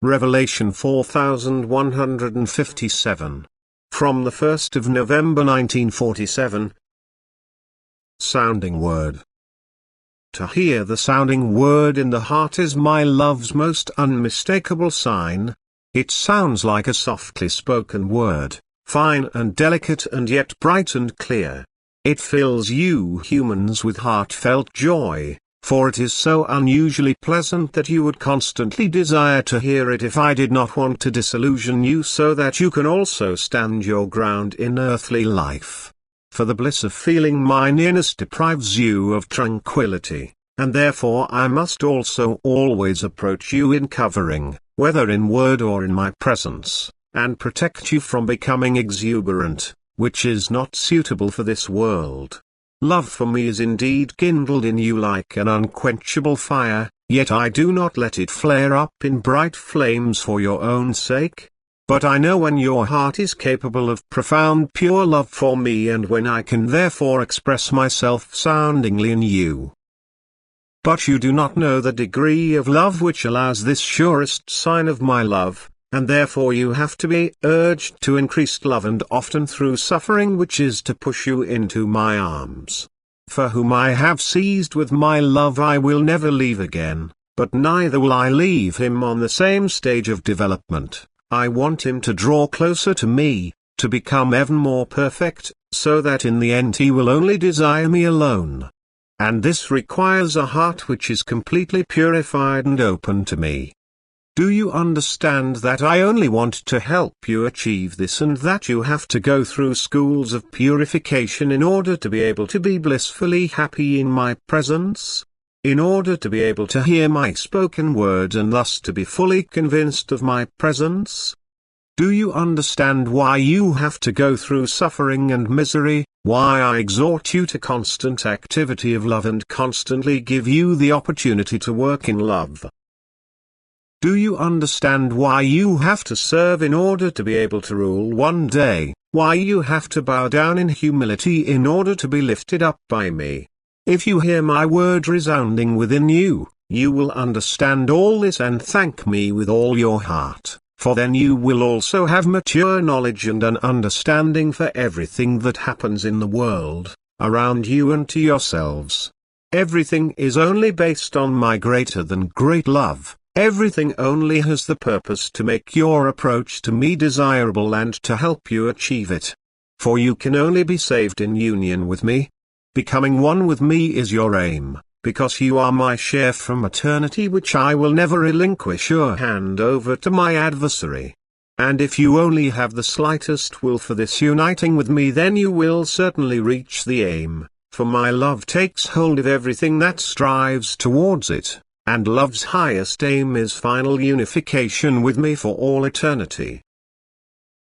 Revelation 4157. From the 1st of November 1947. Sounding word. To hear the sounding word in the heart is my love's most unmistakable sign. It sounds like a softly spoken word, fine and delicate and yet bright and clear. It fills you humans with heartfelt joy, for it is so unusually pleasant that you would constantly desire to hear it if I did not want to disillusion you, so that you can also stand your ground in earthly life. For the bliss of feeling my nearness deprives you of tranquility, and therefore I must also always approach you in covering, whether in word or in my presence, and protect you from becoming exuberant, which is not suitable for this world. Love for me is indeed kindled in you like an unquenchable fire, yet I do not let it flare up in bright flames for your own sake. But I know when your heart is capable of profound pure love for me, and when I can therefore express myself soundingly in you. But you do not know the degree of love which allows this surest sign of my love, and therefore you have to be urged to increased love, and often through suffering, which is to push you into my arms. For whom I have seized with my love I will never leave again, but neither will I leave him on the same stage of development. I want him to draw closer to me, to become ever more perfect, so that in the end he will only desire me alone. And this requires a heart which is completely purified and open to me. Do you understand that I only want to help you achieve this, and that you have to go through schools of purification in order to be able to be blissfully happy in my presence? In order to be able to hear my spoken word and thus to be fully convinced of my presence? Do you understand why you have to go through suffering and misery, why I exhort you to constant activity of love and constantly give you the opportunity to work in love? Do you understand why you have to serve in order to be able to rule one day, why you have to bow down in humility in order to be lifted up by me? If you hear my word resounding within you, you will understand all this and thank me with all your heart, for then you will also have mature knowledge and an understanding for everything that happens in the world, around you and to yourselves. Everything is only based on my greater than great love. Everything only has the purpose to make your approach to me desirable and to help you achieve it. For you can only be saved in union with me. Becoming one with me is your aim, because you are my share from eternity, which I will never relinquish or hand over to my adversary. And if you only have the slightest will for this uniting with me, then you will certainly reach the aim, for my love takes hold of everything that strives towards it, and love's highest aim is final unification with me for all eternity.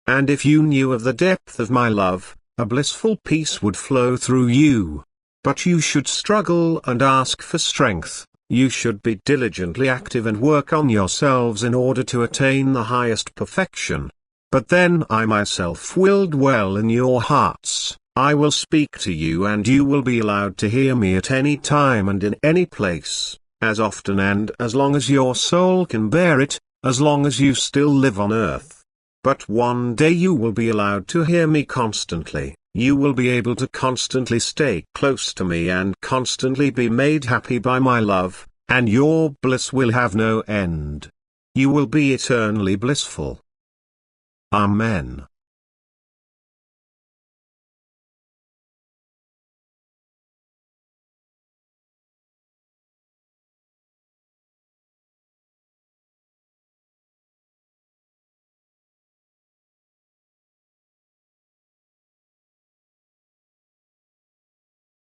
And if you knew of the depth of my love, a blissful peace would flow through you. But you should struggle and ask for strength, you should be diligently active and work on yourselves in order to attain the highest perfection. But then I myself will dwell in your hearts, I will speak to you, and you will be allowed to hear me at any time and in any place, as often and as long as your soul can bear it, as long as you still live on earth. But one day you will be allowed to hear me constantly, you will be able to constantly stay close to me and constantly be made happy by my love, and your bliss will have no end. You will be eternally blissful. Amen.